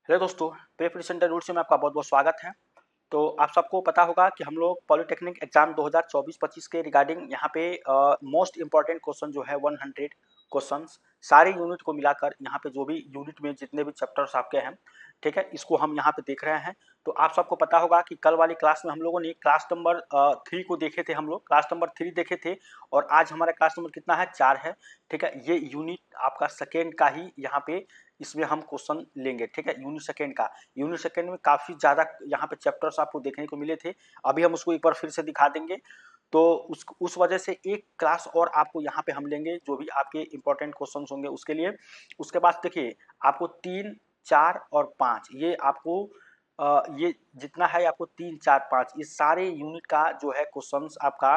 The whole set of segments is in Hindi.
हेलो दोस्तों, प्रिपरेशन रूट में आपका बहुत बहुत स्वागत है। तो आप सबको पता होगा कि हम लोग पॉलिटेक्निक एग्जाम 2024-25 के रिगार्डिंग यहाँ पे मोस्ट इंपॉर्टेंट क्वेश्चन जो है 100 क्वेश्चंस सारे यूनिट को मिलाकर यहाँ पे जो भी यूनिट में जितने भी चैप्टर्स आपके हैं, ठीक है, इसको हम यहाँ पे देख रहे हैं। तो आप सबको पता होगा कि कल वाली क्लास में हम लोगों ने क्लास नंबर 3 को देखे थे, हम लोग क्लास नंबर 3 देखे थे और आज हमारा क्लास नंबर कितना है, 4 है। ठीक है, ये यूनिट आपका सेकेंड का ही यहाँ पे इसमें हम क्वेश्चन लेंगे। ठीक है, यूनिट सेकेंड का, यूनिट सेकेंड में काफ़ी ज़्यादा यहाँ पे चैप्टर्स आपको देखने को मिले थे। अभी हम उसको एक बार फिर से दिखा देंगे। तो उस वजह से एक क्लास और आपको यहाँ पे हम लेंगे जो भी आपके इंपॉर्टेंट क्वेश्चन होंगे उसके लिए। उसके बाद देखिए आपको 3, 4 और 5 ये आपको ये जितना है आपको 3, 4, 5 ये सारे यूनिट का जो है क्वेश्चंस आपका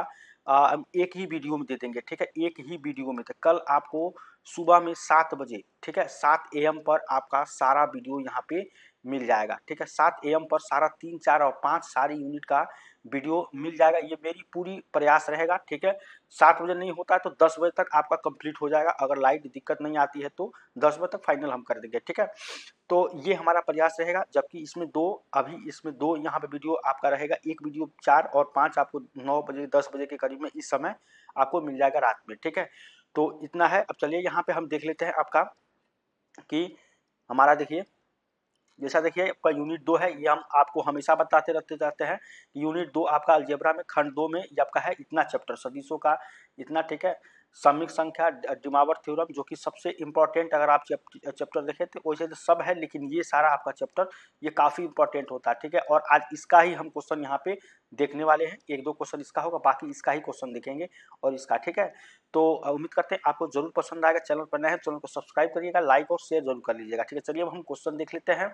हम एक ही वीडियो में दे देंगे। ठीक है, एक ही वीडियो में। तो कल आपको सुबह में 7 बजे, ठीक है, 7 AM पर आपका सारा वीडियो यहाँ पे मिल जाएगा। ठीक है, 7 AM पर सारा 3, 4 और 5 सारे यूनिट का वीडियो मिल जाएगा। ये मेरी पूरी प्रयास रहेगा। ठीक है, 7 बजे नहीं होता है तो 10 बजे तक आपका कंप्लीट हो जाएगा। अगर लाइट दिक्कत नहीं आती है तो 10 बजे तक फाइनल हम कर देंगे। ठीक है, तो ये हमारा प्रयास रहेगा। जबकि इसमें दो यहाँ पे वीडियो आपका रहेगा। एक वीडियो 4 और 5 आपको 9 बजे 10 बजे के करीब में इस समय आपको मिल जाएगा रात में। ठीक है, तो इतना है। अब चलिए यहाँ पे हम देख लेते हैं आपका कि हमारा देखिए जैसा देखिए आपका यूनिट 2 है। ये हम आपको हमेशा बताते रहते हैं। यूनिट 2 आपका अलजेब्रा में खंड 2 में ये आपका है इतना चैप्टर सदिशों का इतना। ठीक है, समिक संख्या, डिमावर थ्योरम जो कि सबसे इंपॉर्टेंट अगर आप चैप्टर देखें तो वैसे तो सब है, लेकिन ये सारा आपका चैप्टर ये काफ़ी इंपॉर्टेंट होता है। ठीक है, और आज इसका ही हम क्वेश्चन यहाँ पे देखने वाले हैं। एक दो क्वेश्चन इसका होगा, बाकी इसका ही क्वेश्चन देखेंगे और इसका। ठीक है, तो उम्मीद करते हैं आपको जरूर पसंद आएगा। चैनल पर नए हैं, चैनल को सब्सक्राइब करिएगा, लाइक और शेयर जरूर कर लीजिएगा। ठीक है, चलिए अब हम क्वेश्चन देख लेते हैं।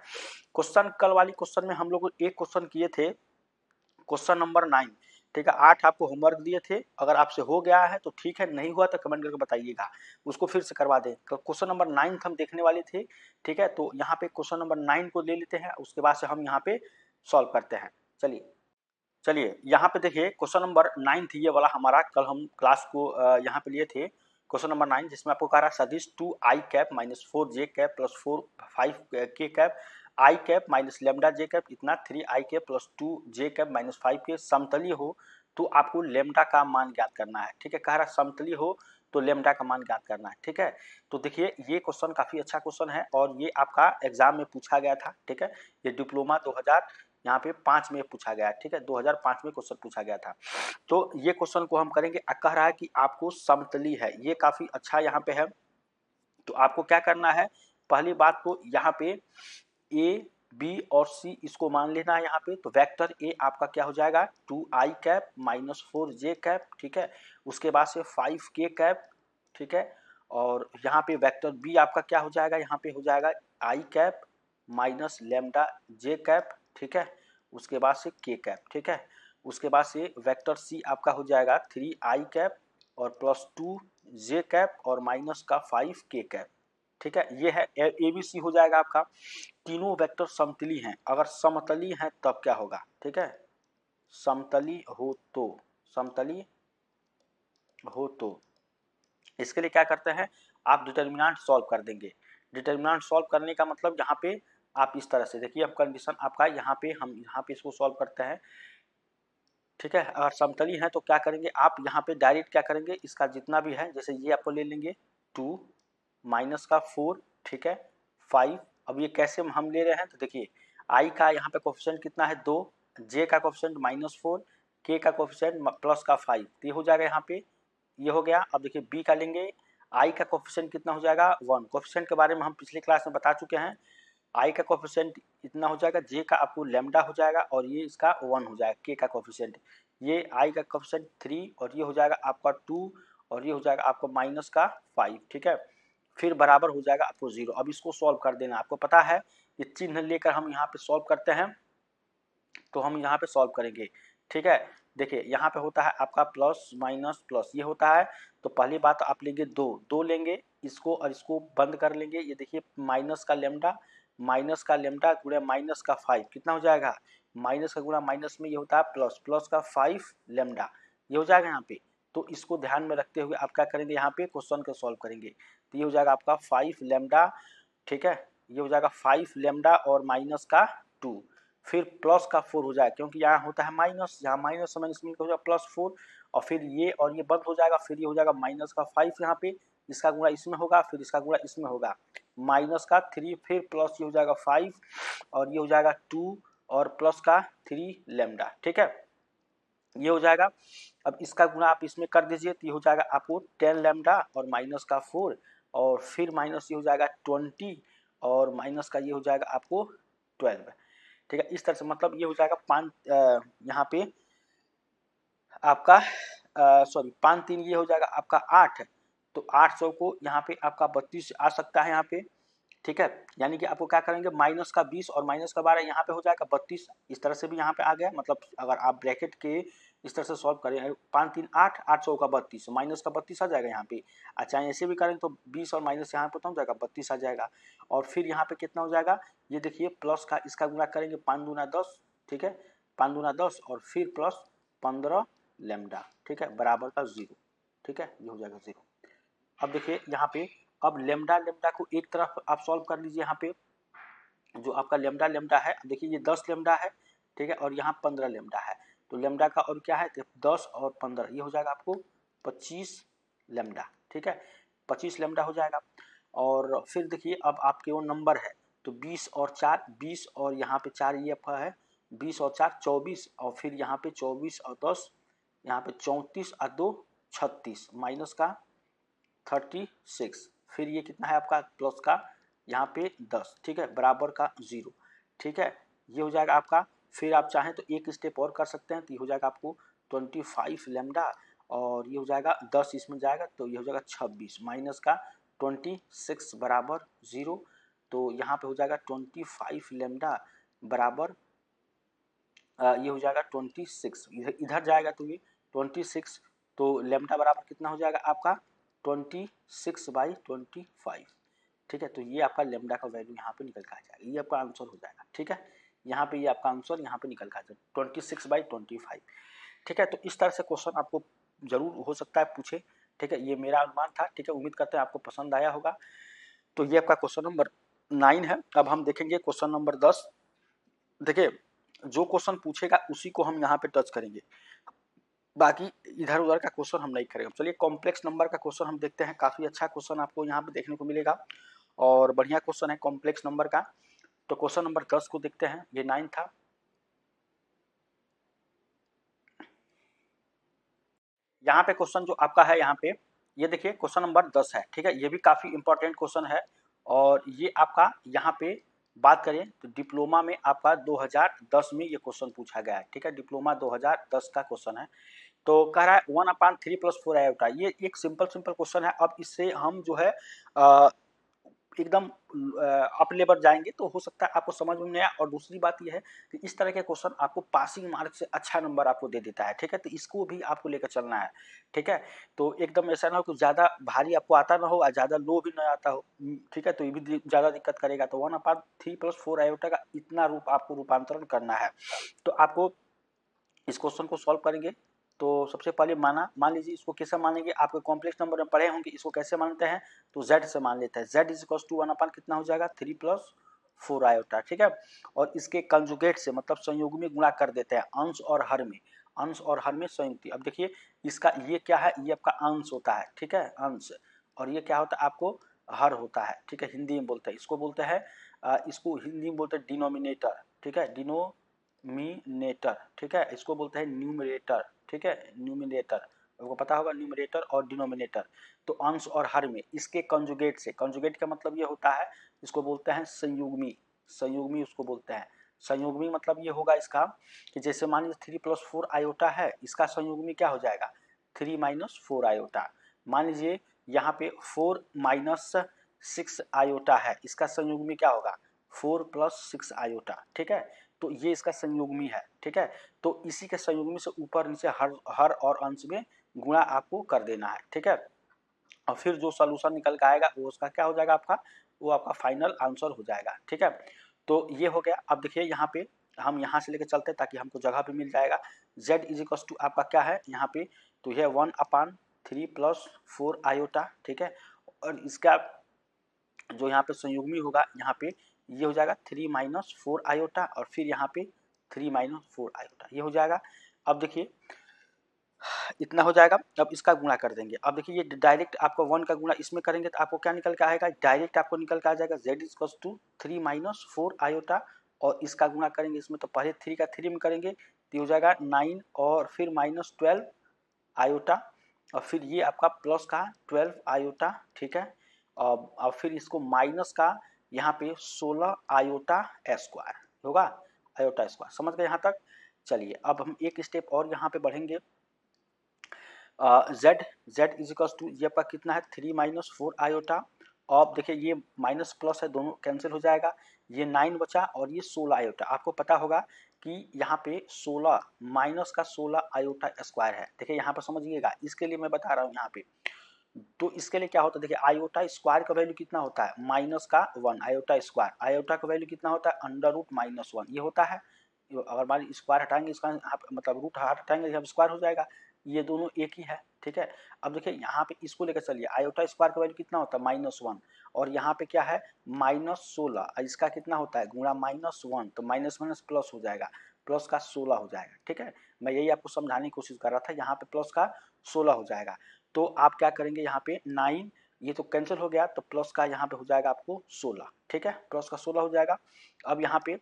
क्वेश्चन कल वाली क्वेश्चन में हम लोग एक क्वेश्चन किए थे, क्वेश्चन नंबर 9। ठीक है, 8 आपको होमवर्क दिए थे। अगर आपसे हो गया है तो ठीक है, नहीं हुआ तो कमेंट करके बताइएगा, उसको फिर से करवा दें। तो क्वेश्चन नंबर 9 हम देखने वाले थे। ठीक है, तो यहाँ पे क्वेश्चन नंबर 9 को ले लेते हैं, उसके बाद से हम यहाँ पे सॉल्व करते हैं। चलिए चलिए यहाँ पे देखिए क्वेश्चन नंबर 9 थी ये वाला हमारा, कल हम क्लास को यहाँ पे लिए थे। क्वेश्चन नंबर 9 जिसमें आपको कह रहा है सदिश 2i cap minus 4j cap plus 5k cap i cap minus lambda j cap इतना 3i cap plus 2j cap minus 5k समतलीय हो तो आपको लेमडा का मान ज्ञात करना है। ठीक है, कह रहा समतलीय हो तो लेमडा का मान ज्ञात करना है। ठीक है, तो देखिए ये क्वेश्चन काफ़ी अच्छा क्वेश्चन है और ये आपका एग्जाम में पूछा गया था। ठीक है, ये डिप्लोमा 2000 यहाँ पे 5 में पूछा गया है। ठीक है, 2005 में क्वेश्चन पूछा गया था। तो ये क्वेश्चन को हम करेंगे। कह रहा है कि आपको समतलीय है, ये काफ़ी अच्छा यहाँ पे है। तो आपको क्या करना है, पहली बात तो यहाँ पे ए बी और सी इसको मान लेना है यहाँ पे। तो वेक्टर ए आपका क्या हो जाएगा 2i cap minus 4j cap. ठीक है, उसके बाद से 5k कैप। ठीक है, और यहाँ पे वेक्टर बी आपका क्या हो जाएगा, यहाँ पे हो जाएगा i cap minus lambda j cap. ठीक है, उसके बाद से k कैप। ठीक है, उसके बाद से वेक्टर सी आपका हो जाएगा 3i कैप और प्लस 2j कैप और माइनस का 5k कैप। ठीक है, ये है ए बी सी हो जाएगा आपका। तीनों वेक्टर समतली हैं। अगर समतली हैं तब क्या होगा, ठीक है, समतली हो तो इसके लिए क्या करते हैं, आप डिटर्मिनेंट सॉल्व कर देंगे। डिटर्मिनेंट सॉल्व करने का मतलब यहाँ पे आप इस तरह से देखिए, अब कंडीशन आपका यहाँ पे हम यहाँ पे इसको सॉल्व करते हैं। ठीक है, अगर समतली है तो क्या करेंगे आप यहाँ पे डायरेक्ट क्या करेंगे, इसका जितना भी है जैसे ये आपको ले लेंगे 2 माइनस का 4। ठीक है, 5। अब ये कैसे हम ले रहे हैं तो देखिए आई का यहाँ पे कोफिशिएंट कितना है 2, जे का कोफिशिएंट -4, के का कोफिशिएंट प्लस का 5। तो ये हो जाएगा यहाँ पे, ये हो गया। अब देखिए बी का लेंगे, आई का कोफिशिएंट कितना हो जाएगा 1। कोफिशिएंट के बारे में हम पिछले क्लास में बता चुके हैं। आई का कोफिशिएंट इतना हो जाएगा, जे का आपको लेमडा हो जाएगा और ये इसका 1 हो जाएगा, के का कोफिशिएंट। ये आई का कोफिशिएंट 3 और ये हो जाएगा आपका 2 और ये हो जाएगा आपको माइनस का 5। ठीक है, फिर बराबर हो जाएगा आपको 0। अब इसको सॉल्व कर देना, आपको पता है ये चिन्ह लेकर हम यहाँ पे सॉल्व करते हैं। तो हम यहाँ पे सॉल्व करेंगे। ठीक है, देखिए यहाँ पे होता है आपका प्लस माइनस प्लस ये होता है। तो पहली बात आप लेंगे 2 लेंगे, इसको और इसको बंद कर लेंगे। ये देखिए माइनस का लेमडा गुणा माइनस का 5 कितना हो जाएगा, माइनस का गुणा माइनस में ये होता है प्लस, प्लस का 5 लेमडा ये हो जाएगा यहाँ पे। तो इसको ध्यान में रखते हुए आप क्या करेंगे, यहाँ पे क्वेश्चन को सॉल्व करेंगे। तो ये हो जाएगा आपका 5 लेमडा। ठीक है, ये हो जाएगा 5 लेमडा और माइनस का 2, फिर प्लस का 4 हो जाएगा, क्योंकि यहाँ होता है माइनस, यहाँ माइनस से माइनस मिलकर हो जाएगा +4, और फिर ये और ये बंद हो जाएगा, फिर ये हो जाएगा माइनस का 5 यहाँ पे, इसका गुणा इसमें होगा, फिर इसका गुणा इसमें होगा, माइनस का 3, फिर प्लस ये हो जाएगा 5 और ये हो जाएगा 2 और प्लस का 3 लेमडा। ठीक है, ये हो जाएगा। अब इसका गुणा आप इसमें कर दीजिए तो ये हो जाएगा आपको 10 लेमडा और माइनस का 4 और फिर माइनस ये हो जाएगा 20 और माइनस का ये हो जाएगा आपको 12। ठीक है, इस तरह से मतलब ये हो जाएगा 5 यहाँ पे आपका सॉरी 5 3 ये हो जाएगा आपका 8, तो 800 को यहाँ पे आपका 32 आ सकता है यहाँ पे। ठीक है, यानी कि आपको क्या करेंगे माइनस का 20 और माइनस का 12 यहाँ पे हो जाएगा 32, इस तरह से भी यहाँ पे आ गया। मतलब अगर आप ब्रैकेट के इस तरह से सॉल्व करें 5 3 8 800 का 32 माइनस का 32 आ जाएगा यहाँ पे। अच्छा ऐसे भी करें तो 20 और माइनस यहाँ पे हो जाएगा 32 आ जाएगा, और फिर यहाँ पे कितना हो जाएगा ये देखिए प्लस का इसका गुणा करेंगे 5 दूना 10, ठीक है 5 दूना 10 और फिर प्लस 15 लेमडा, ठीक है बराबर का 0। ठीक है, ये हो जाएगा 0। अब देखिए यहाँ पे अब लेमडा लेमडा को एक तरफ आप सॉल्व कर लीजिए। यहाँ पे जो आपका लेमडा लेमडा है देखिए ये 10 लेमडा है, ठीक है और यहाँ 15 लेमडा है, तो लेमडा का और क्या है 10 और 15 ये हो जाएगा आपको 25 लेमडा। ठीक है 25 लेमडा हो जाएगा। और फिर देखिए अब आपके वो नंबर है तो 20 और 4 20 और यहाँ पे 4 ये आपका है 20 और 4 24 और फिर यहाँ पे 24 और 10 यहाँ पे 34 और 2 36 माइनस का 36, फिर ये कितना है आपका प्लस का यहाँ पे 10, ठीक है बराबर का 0। ठीक है, ये हो जाएगा आपका। फिर आप चाहें तो एक स्टेप और कर सकते हैं तो ये हो जाएगा आपको 25 लेमडा और ये हो जाएगा 10 इसमें जाएगा तो ये हो जाएगा 26 माइनस का 26 बराबर 0। तो यहाँ पे हो जाएगा 25 लेमडा बराबर ये हो जाएगा 26, इधर जाएगा तो ये 26, तो लेमडा बराबर कितना हो जाएगा आपका 26/25। ठीक है, तो ये आपका लेमडा का वैल्यू यहाँ पे निकल के आ जाएगा, ये आपका आंसर हो जाएगा। ठीक है, यहाँ पे ये आपका आंसर यहाँ पे निकल के आ जाएगा 26/25। ठीक है, तो इस तरह से क्वेश्चन आपको जरूर हो सकता है पूछे। ठीक है, ये मेरा अनुमान था। ठीक है, उम्मीद करते हैं आपको पसंद आया होगा। तो ये आपका क्वेश्चन नंबर 9 है। अब हम देखेंगे क्वेश्चन नंबर 10। देखिए जो क्वेश्चन पूछेगा उसी को हम यहाँ पे टच करेंगे, बाकी इधर उधर का क्वेश्चन हम नहीं करेंगे। चलिए कॉम्प्लेक्स नंबर का क्वेश्चन हम देखते हैं, काफी अच्छा क्वेश्चन आपको यहाँ पे देखने को मिलेगा और बढ़िया क्वेश्चन है कॉम्प्लेक्स नंबर का। तो क्वेश्चन नंबर 10 को देखते हैं, ये 9 था। यहाँ पे क्वेश्चन जो आपका है यहाँ पे ये देखिए क्वेश्चन नंबर 10 है। ठीक है, ये भी काफी इंपॉर्टेंट क्वेश्चन है और ये आपका यहाँ पे बात करें तो डिप्लोमा में आपका 2010 में ये क्वेश्चन पूछा गया है। ठीक है, डिप्लोमा 2010 का क्वेश्चन है। तो कह रहा है 1/3 + 4 आयोटा, ये एक सिंपल क्वेश्चन है। अब इससे हम जो है एकदम अप लेवल जाएंगे तो हो सकता है आपको समझ में नहीं आया। और दूसरी बात यह है कि इस तरह के क्वेश्चन आपको पासिंग मार्क से अच्छा नंबर आपको दे देता है। ठीक है, तो इसको भी आपको लेकर चलना है। ठीक है, तो एकदम ऐसा ना हो कि ज़्यादा भारी आपको आता ना हो और ज़्यादा लो भी ना आता हो। ठीक है, तो ये भी ज़्यादा दिक्कत करेगा। तो 1/3 + 4 आयोटा का इतना रूप आपको रूपांतरण करना है। तो आपको इस क्वेश्चन को सॉल्व करेंगे तो सबसे पहले मान लीजिए इसको कैसे मानेंगे, आपके कॉम्प्लेक्स नंबर में पढ़े होंगे इसको कैसे मानते हैं, तो z से मान लेते हैं। z = 1/, कितना हो जाएगा 3 + 4 आयोटा। ठीक है, और इसके कंजुगेट से मतलब संयोग में गुणा कर देते हैं, अंश और हर में, अंश और हर में संयुक्ति। अब देखिए इसका ये क्या है, ये आपका अंश होता है। ठीक है, अंश, और ये क्या होता है आपको हर होता है। ठीक है, हिंदी में बोलते हैं इसको, बोलते हैं इसको हिंदी में बोलते हैं डिनोमिनेटर। ठीक है, डिनोमिनेटर। ठीक है, इसको बोलते हैं न्यूमरेटर। ठीक है, न्यूमिनेटर आपको पता होगा, न्यूमरेटर और डिनोमिनेटर। तो अंश और हर में इसके कंजुगेट से, कंजुगेट का मतलब ये होता है इसको बोलते हैं संयुग्मी, संयुग्मी उसको बोलते हैं। संयुग्मी मतलब ये होगा इसका कि जैसे मान लीजिए 3 + 4 आयोटा है, इसका संयुग्मी क्या हो जाएगा 3 - 4 आयोटा। मान लीजिए यहाँ पे 4 - 6 आयोटा है, इसका संयुग्मी क्या होगा 4 + 6 आयोटा। ठीक है, तो ये इसका संयुग्मी है। ठीक है, तो इसी के संयुग्मी से ऊपर नीचे हर और अंश में गुणा आपको कर देना है। ठीक है, और फिर जो सॉल्यूशन निकल के आएगा वो उसका क्या हो जाएगा आपका, वो आपका फाइनल आंसर हो जाएगा। ठीक है, तो ये हो गया। अब देखिए यहाँ पे हम यहाँ से लेकर चलते हैं ताकि हमको जगह भी मिल जाएगा। z = आपका क्या है यहाँ पे, तो यह 1/3 + 4 आयोटा। ठीक है, और इसका जो यहाँ पे संयुग्मी होगा यहाँ पे ये हो जाएगा 3 माइनस 4 आयोटा और फिर यहाँ पे 3 माइनस 4 आयोटा, ये हो जाएगा। अब देखिए इतना हो जाएगा, अब इसका गुणा कर देंगे। अब देखिए ये डायरेक्ट आपको 1 का गुणा इसमें करेंगे तो आपको क्या निकल के आएगा, डायरेक्ट आपको निकल के आ जाएगा z equal to 3 minus 4 iota और इसका गुणा करेंगे इसमें तो पहले 3 का 3 में करेंगे तो हो जाएगा 9 और फिर माइनस 12 आयोटा और फिर ये आपका प्लस का 12 आयोटा, ठीक है। अब फिर इसको माइनस का यहाँ पे 16 आयोटा स्क्वायर होगा, आयोटा स्क्वायर, समझ गए यहाँ तक। चलिए अब हम एक स्टेप और यहाँ पे बढ़ेंगे। z इज इक्वल टू ये आपका कितना है 3 माइनस 4 आयोटा। अब देखिए ये माइनस प्लस है दोनों कैंसिल हो जाएगा, ये 9 बचा और ये 16 आयोटा। आपको पता होगा कि यहाँ पे 16 माइनस का 16 आयोटा स्क्वायर है। देखिए यहाँ पर समझिएगा, इसके लिए मैं बता रहा हूँ यहाँ पे, तो इसके लिए क्या होता है, देखिए आयोटा स्क्वायर का वैल्यू कितना होता है माइनस का 1, आयोटा स्क्वायर, आयोटा का वैल्यू कितना होता है अंडर रूट माइनस 1 ये होता है। अगर मान स्क्वायर हटाएंगे इसका मतलब रूट हटाएंगे यहाँ स्क्वायर हो जाएगा, ये दोनों एक ही है, ठीक है। अब देखिए यहाँ पे इसको लेकर चलिए, आयोटा स्क्वायर का वैल्यू कितना होता है माइनस 1 और यहाँ पे क्या है माइनस 16, इसका कितना होता है गुणा माइनस 1 तो माइनस माइनस प्लस हो जाएगा, प्लस का 16 हो जाएगा, ठीक है। मैं यही आपको समझाने की कोशिश कर रहा था, यहाँ पे प्लस का 16 हो जाएगा। तो आप क्या करेंगे यहाँ पे 9 ये तो कैंसिल हो गया तो प्लस का यहाँ पे हो जाएगा आपको 16, ठीक है, प्लस का 16 हो जाएगा। अब यहाँ पे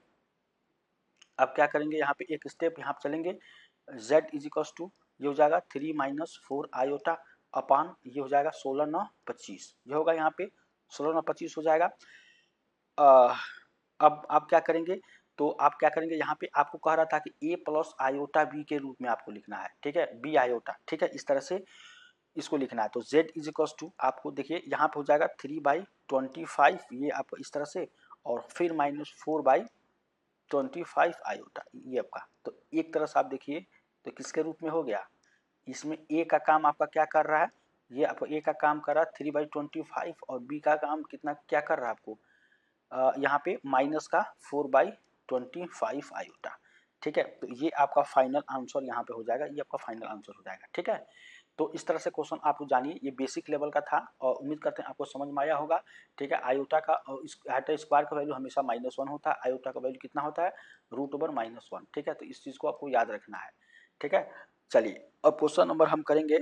अब क्या करेंगे यहाँ पे एक स्टेप यहाँ पे चलेंगे, z इज इक्वल टू ये हो जाएगा 3 माइनस 4 आयोटा अपान ये हो जाएगा 16 9 25, ये होगा यहाँ पे 16 9 25 हो जाएगा। अब आप क्या करेंगे, तो आप क्या करेंगे यहाँ पे आपको कह रहा था कि a प्लस आयोटा b के रूप में आपको लिखना है, ठीक है, b आयोटा, ठीक है, इस तरह से इसको लिखना है। तो z इज इक्वल टू आपको देखिए यहाँ पे हो जाएगा 3/25 ये आपको इस तरह से और फिर माइनस 4/25 आयोटा ये आपका, तो एक तरह से आप देखिए तो किसके रूप में हो गया, इसमें a का काम आपका क्या कर रहा है, ये आपको a का काम कर रहा है 3/25 और b का काम कितना क्या कर रहा है आपको यहाँ पे माइनस का 4/25 आयोटा, ठीक है। तो ये आपका फाइनल आंसर यहाँ पे हो जाएगा, ये आपका फाइनल आंसर हो जाएगा, ठीक है। तो इस तरह से क्वेश्चन आप जानिए, ये बेसिक लेवल का था और उम्मीद करते हैं आपको समझ में आया होगा, ठीक है। आयोटा का आयोटा स्क्वायर का वैल्यू हमेशा -1 होता है, आयोटा का वैल्यू कितना होता है √-1, ठीक है। तो इस चीज़ को आपको याद रखना है, ठीक है। चलिए अब क्वेश्चन नंबर हम करेंगे,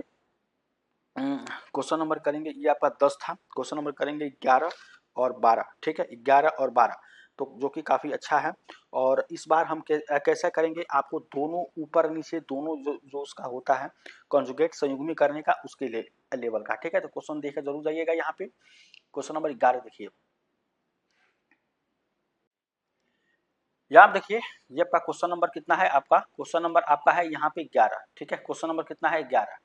क्वेश्चन नंबर करेंगे ये आपका 10 था, क्वेश्चन नंबर करेंगे 11 और 12, ठीक है, 11 और 12 तो जो कि काफ़ी अच्छा है। और इस बार हम कैसा करेंगे, आपको दोनों ऊपर नीचे दोनों जो उसका होता है कॉन्जुगेट संयुग्मी करने का उसके लेवल का, ठीक है। तो क्वेश्चन देखे जरूर जाइएगा, यहाँ पे क्वेश्चन नंबर 11 देखिए, यहाँ देखिए ये आपका क्वेश्चन नंबर कितना है, आपका क्वेश्चन नंबर आपका है यहाँ पे 11, ठीक है, क्वेश्चन नंबर कितना है 11।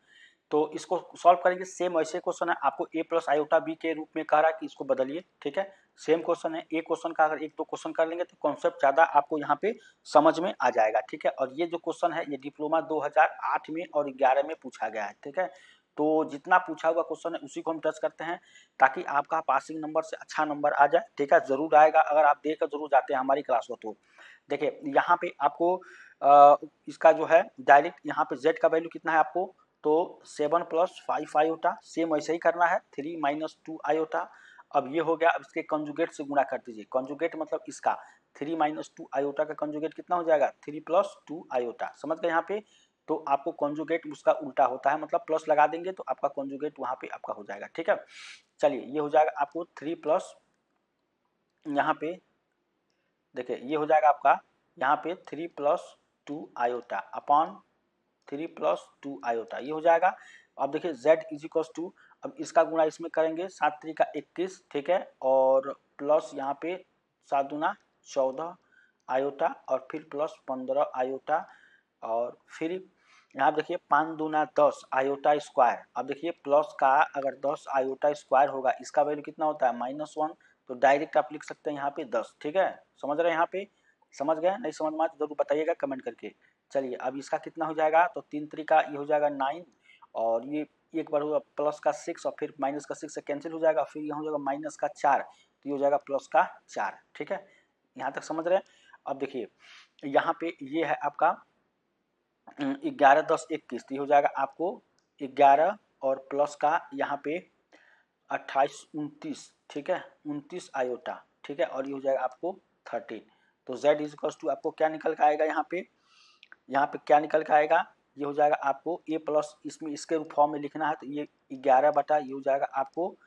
तो इसको सॉल्व करेंगे, सेम ऐसे क्वेश्चन है, आपको a प्लस आयोटा b के रूप में कह रहा है कि इसको बदलिए, ठीक है। सेम क्वेश्चन है, एक क्वेश्चन का अगर एक दो क्वेश्चन कर लेंगे तो कॉन्सेप्ट ज़्यादा आपको यहाँ पे समझ में आ जाएगा, ठीक है। और ये जो क्वेश्चन है ये डिप्लोमा 2008 में और 11 में पूछा गया है, ठीक है। तो जितना पूछा हुआ क्वेश्चन है उसी को हम टच करते हैं ताकि आपका पासिंग नंबर से अच्छा नंबर आ जाए, ठीक है, जरूर आएगा अगर आप देख कर जरूर जाते हैं हमारी क्लास को। तो देखिए यहाँ पे आपको इसका जो है डायरेक्ट यहाँ पे z का वैल्यू कितना है आपको, तो 7 + 5 आयोटा, सेम ऐसे ही करना है 3 - 2 आयोटा। अब ये हो गया, अब इसके कंजुगेट से गुणा कर दीजिए, कंजुगेट मतलब इसका 3 - 2 आयोटा का कंजुगेट कितना हो जाएगा 3 + 2 आयोटा, समझ गए यहाँ पे। तो आपको कंजुगेट उसका उल्टा होता है, मतलब प्लस लगा देंगे तो आपका कंजुगेट वहाँ पे आपका हो जाएगा, ठीक है। चलिए ये हो जाएगा आपको 3 प्लस यहाँ पे देखिए ये हो जाएगा आपका यहाँ पे 3 + 2 आयोटा अपॉन 3 + 2 आयोटा, ये हो जाएगा। अब देखिए z इज इक्वल टू, अब इसका गुणा इसमें करेंगे 7 × 21, ठीक है, और प्लस यहाँ पे 7 × 14 आयोटा और फिर प्लस 15 आयोटा और फिर यहाँ देखिए 5 × 2 = 10 आयोटा स्क्वायर। अब देखिए प्लस का अगर 10 आयोटा स्क्वायर होगा इसका वैल्यू कितना होता है -1, तो डायरेक्ट आप लिख सकते हैं यहाँ पे 10, ठीक है। समझ रहे हैं यहाँ पे, समझ गए, नहीं समझ में आए तो जरूर बताइएगा कमेंट करके। चलिए अब इसका कितना हो जाएगा, तो 3 × 3 ये हो जाएगा 9 और ये एक बार होगा प्लस का 6 और फिर माइनस का 6 से कैंसिल हो जाएगा, फिर यहाँ हो जाएगा माइनस का 4 तो ये हो जाएगा प्लस का 4, ठीक है। यहाँ तक समझ रहे हैं। अब देखिए यहाँ पे ये है आपका 11 10 21 तो ये हो जाएगा आपको 11 और प्लस का यहाँ पे 28 29, ठीक है, 29 आयोटा, ठीक है, और ये हो जाएगा आपको 13। तो z इज इक्वल टू आपको क्या निकल के आएगा यहाँ पे क्या निकल के आएगा, ये हो जाएगा आपको a प्लस, इसमें इसके फॉर्म में लिखना है तो ये 11 बटा ये हो जाएगा आपको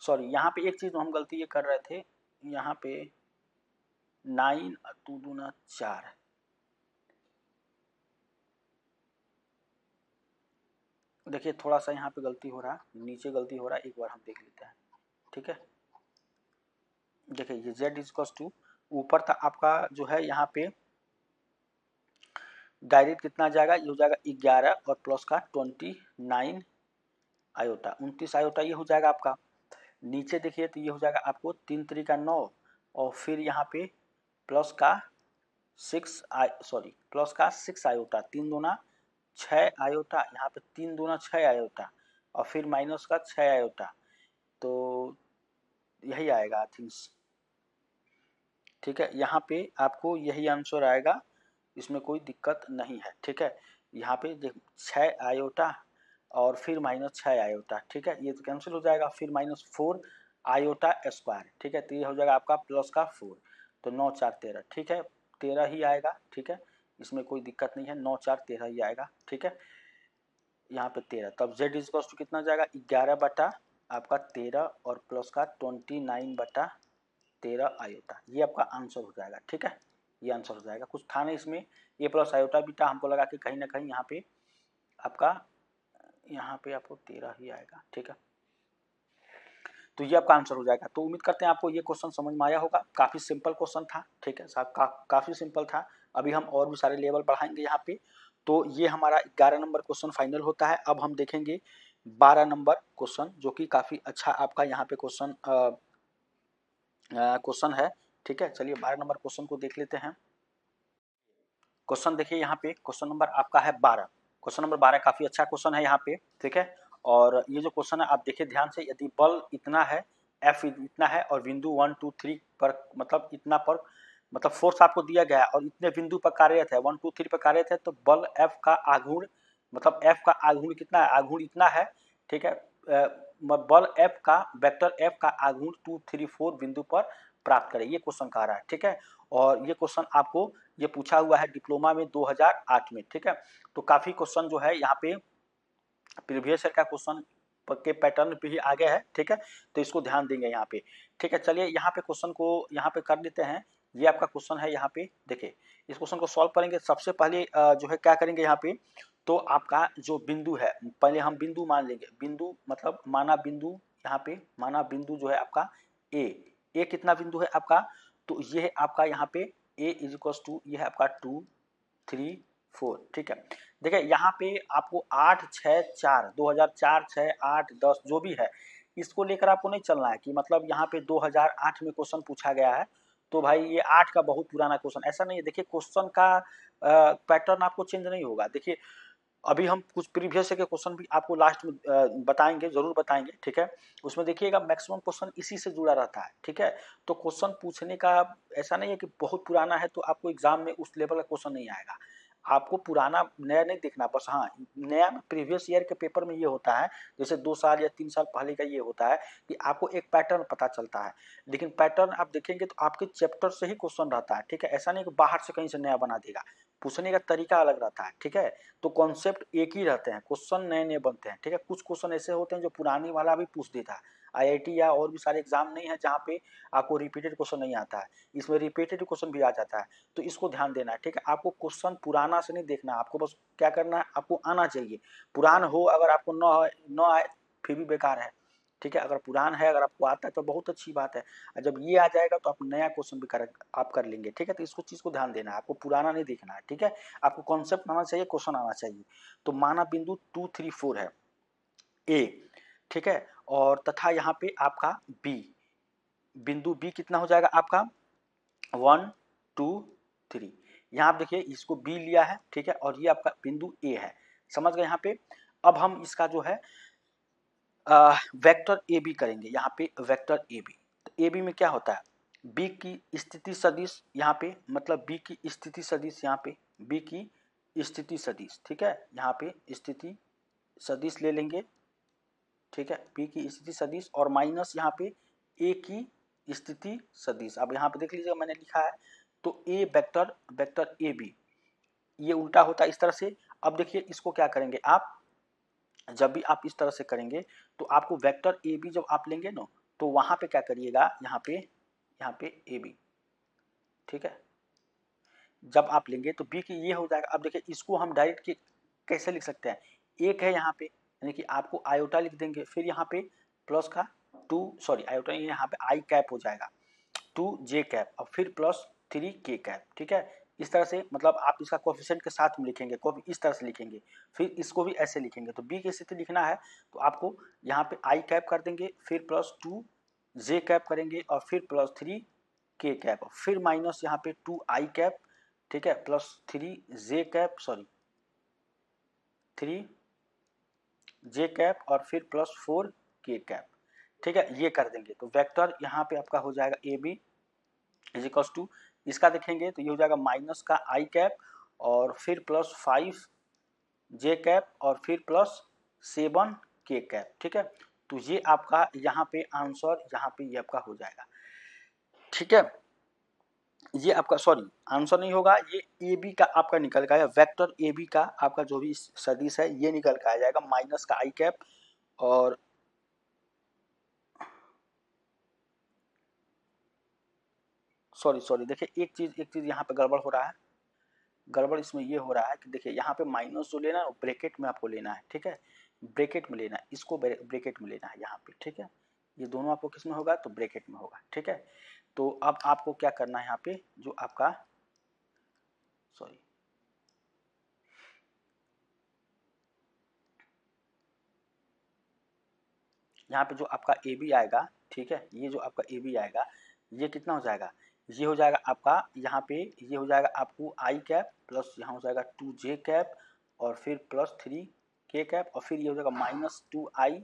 सॉरी, यहाँ पे एक चीज हम गलती ये कर रहे थे, यहाँ पे 9 2 दूना 4, देखिए थोड़ा सा यहाँ पे गलती हो रहा है, नीचे गलती हो रहा है, एक बार हम देख लेते हैं, ठीक है। देखिए ये z इक्वल टू ऊपर था आपका जो है यहाँ पे डायरेक्ट कितना जाएगा, ये हो जाएगा 11 और प्लस का 29 आयोटा, 29 आयोटा ये हो जाएगा आपका। नीचे देखिए तो ये हो जाएगा आपको 3 3 का 9 और फिर यहाँ पे प्लस का 6 आयोटा, 3 दूना 6 आयोटा, यहाँ पे 3 दूना 6 आयोटा और फिर माइनस का 6 आयोटा, तो यही आएगा आई थिंक, ठीक है। यहाँ पे आपको यही आंसर आएगा, इसमें कोई दिक्कत नहीं है, ठीक है। यहाँ पे 6 आयोटा और फिर माइनस 6 आयोटा, ठीक है, ये तो कैंसिल हो जाएगा, फिर माइनस 4 आयोटा स्क्वायर, ठीक है, तो ये हो जाएगा आपका प्लस का 4, तो 9 4 13, ठीक है, 13 ही आएगा, ठीक है, इसमें कोई दिक्कत नहीं है, 9 4 13 ही आएगा, ठीक है, यहाँ पे 13, तब z इज टू कितना जाएगा 11 बटा आपका 13 और प्लस का 29 बटा 13 आयोटा, ये आपका आंसर हो जाएगा, ठीक है, ये आंसर हो जाएगा, कुछ था नहीं इसमें, ये प्लस आयोटा बीटा हमको लगा कि कहीं ना कहीं यहाँ पे आपको 13 ही आएगा, ठीक है, तो ये आपका आंसर हो जाएगा। तो उम्मीद करते हैं आपको ये क्वेश्चन समझ में आया होगा, काफी सिंपल क्वेश्चन था, ठीक है, काफी सिंपल था। अभी हम और भी सारे लेवल बढ़ाएंगे यहाँ पे, तो ये हमारा 11 नंबर क्वेश्चन फाइनल होता है। अब हम देखेंगे 12 नंबर क्वेश्चन, जो कि काफी अच्छा आपका यहाँ पे क्वेश्चन है, ठीक है। चलिए 12 नंबर क्वेश्चन को देख लेते हैं। क्वेश्चन देखिए यहाँ पे, क्वेश्चन नंबर आपका है 12, क्वेश्चन नंबर 12 काफी अच्छा क्वेश्चन है यहाँ पे, ठीक है। और ये जो क्वेश्चन है आप देखिए ध्यान से, यदि बल इतना है, एफ इतना है और बिंदु 1 2 3 पर मतलब इतना पर मतलब फोर्स आपको दिया गया है और इतने बिंदु पर कार्यरत है, 1 2 3 पर कार्यरत है, तो बल एफ का आघूर्ण मतलब एफ का आघूर्ण कितना है, आघूर्ण इतना है, ठीक है। बल एफ का वेक्टर एफ का आघूर्ण 2 3 4 बिंदु पर प्राप्त करें, ये क्वेश्चन कह रहा है, ठीक है। और ये क्वेश्चन आपको ये पूछा हुआ है डिप्लोमा में 2008 में, ठीक है। तो काफी क्वेश्चन जो है यहाँ पे प्रीवियस ईयर का क्वेश्चन के पैटर्न पे ही आगे है, ठीक है, तो इसको ध्यान देंगे यहाँ पे, ठीक है। चलिए यहाँ पे क्वेश्चन को यहाँ पे कर लेते हैं। ये आपका क्वेश्चन है यहाँ पे, देखिए इस क्वेश्चन को सॉल्व करेंगे। सबसे पहले जो है क्या करेंगे यहाँ पे, तो आपका जो बिंदु है, पहले हम बिंदु मान लेंगे, बिंदु मतलब माना बिंदु, यहाँ पे माना बिंदु जो है आपका ए कितना बिंदु है आपका, तो ये है आपका यहाँ पे ए इज इक्वल टू, ये है आपका 2 3 4, ठीक है। देखिए यहाँ पे आपको 8 6 4 2004 6 8 10 जो भी है, इसको लेकर आपको नहीं चलना है कि मतलब यहाँ पे 2008 में क्वेश्चन पूछा गया है तो भाई ये 8 का बहुत पुराना क्वेश्चन, ऐसा नहीं है। देखिए क्वेश्चन का पैटर्न आपको चेंज नहीं होगा। देखिए अभी हम कुछ प्रीवियस के क्वेश्चन भी आपको लास्ट में बताएंगे, जरूर बताएंगे, ठीक है। उसमें देखिएगा मैक्सिमम क्वेश्चन इसी से जुड़ा रहता है, ठीक है। तो क्वेश्चन पूछने का ऐसा नहीं है कि बहुत पुराना है तो आपको एग्जाम में उस लेवल का क्वेश्चन नहीं आएगा। आपको पुराना नया नहीं देखना, बस हाँ नया प्रीवियस ईयर के पेपर में ये होता है, जैसे 2 साल या 3 साल पहले का ये होता है कि आपको एक पैटर्न पता चलता है, लेकिन पैटर्न आप देखेंगे तो आपके चैप्टर से ही क्वेश्चन रहता है, ठीक है। ऐसा नहीं कि बाहर से कहीं से नया बना देगा, पूछने का तरीका अलग रहता है, ठीक है। तो कॉन्सेप्ट एक ही रहते हैं, क्वेश्चन नए नए बनते हैं, ठीक है। कुछ क्वेश्चन ऐसे होते हैं जो पुरानी वाला भी पूछ देता है। आईआईटी या और भी सारे एग्जाम नहीं है जहाँ पे आपको रिपीटेड क्वेश्चन नहीं आता है, इसमें रिपीटेड क्वेश्चन भी आ जाता है, तो इसको ध्यान देना है, ठीक है। आपको क्वेश्चन पुराना से नहीं देखना, आपको बस क्या करना है, आपको आना चाहिए। पुरान हो अगर आपको न आए फिर भी बेकार है, ठीक है। अगर पुरान है, अगर आपको आता है तो बहुत अच्छी बात है, और जब ये आ जाएगा तो आप नया क्वेश्चन भी आप कर लेंगे, ठीक है। तो इसको चीज को ध्यान देना है, आपको पुराना नहीं देखना है, ठीक है। आपको कॉन्सेप्ट आना चाहिए, क्वेश्चन आना चाहिए। तो माना बिंदु 2 3 4 है ए, ठीक है, और तथा यहाँ पे आपका बी, बिंदु बी कितना हो जाएगा आपका 1 2 3, यहाँ आप देखिए इसको बी लिया है, ठीक है, और ये आपका बिंदु ए है, समझ गए यहाँ पे। अब हम इसका जो है वेक्टर ए बी करेंगे, यहाँ पे वेक्टर ए बी, तो ए बी में क्या होता है, बी की स्थिति सदिश यहाँ पे, मतलब बी की स्थिति सदिश यहाँ पे, बी की स्थिति सदिश, ठीक है, यहाँ पे स्थिति सदिश ले लेंगे, ठीक है, बी की स्थिति सदिश और माइनस यहाँ पे ए की स्थिति सदिश। अब यहाँ पे देख लीजिए मैंने लिखा है, तो ए वेक्टर, वेक्टर ए बी, ये उल्टा होता है इस तरह से। अब देखिए इसको क्या करेंगे आप, जब भी आप इस तरह से करेंगे तो आपको वेक्टर ए बी जब आप लेंगे ना, तो वहां पे क्या करिएगा, यहाँ पे ए बी, ठीक है, जब आप लेंगे तो बी की ये हो जाएगा। अब देखिए इसको हम डायरेक्ट कैसे लिख सकते हैं, एक है यहाँ पे, यानी कि आपको आयोटा लिख देंगे, फिर यहाँ पे प्लस का टू, सॉरी आयोटा यहाँ पे आई कैप हो जाएगा, टू जे कैप और फिर प्लस थ्री के कैप, ठीक है। इस तरह से मतलब आप इसका कोफिशिएंट के साथ में लिखेंगे, इस तरह से लिखेंगे, फिर इसको भी ऐसे लिखेंगे। तो बी की स्थिति लिखना है तो आपको यहाँ पे आई कैप कर देंगे, फिर प्लस टू जे कैप करेंगे और फिर प्लस थ्री के कैप, फिर माइनस यहाँ पे टू आई कैप, ठीक है, प्लस थ्री जे कैप, सॉरी थ्री जे कैप और फिर प्लस फोर के कैप, ठीक है, ये कर देंगे। तो वेक्टर यहाँ पे आपका हो जाएगा A B is equals to, इसका देखेंगे तो ये हो जाएगा माइनस का आई कैप और फिर प्लस फाइव जे कैप और फिर प्लस सेवन के कैप, ठीक है। तो ये आपका यहाँ पे आंसर, यहाँ पे ये आपका हो जाएगा, ठीक है। ये आपका, सॉरी आंसर नहीं होगा, ये ए बी का आपका निकल के आएगा, वेक्टर ए बी का आपका जो भी सदिश है ये निकल के आ जाएगा, माइनस का आई कैप और सॉरी देखिए एक चीज यहाँ पे गड़बड़ हो रहा है, गड़बड़ इसमें ये हो रहा है कि देखिए यहाँ पे माइनस जो लेना है वो ब्रैकेट में आपको लेना है, ठीक है, ब्रैकेट में लेना है, इसको ब्रैकेट में लेना है यहाँ पे, ठीक है, ये दोनों आपको किस में होगा, तो ब्रैकेट में होगा, ठीक है। तो अब आपको क्या करना है यहाँ पे, जो आपका, सॉरी यहाँ पे जो आपका ए बी आएगा, ठीक है, ये जो आपका ए बी आएगा ये कितना हो जाएगा, ये हो जाएगा आपका यहाँ पे, ये हो जाएगा आपको आई कैप प्लस यहाँ हो जाएगा टू जे कैप और फिर प्लस थ्री के कैप और फिर ये हो जाएगा माइनस टू आई,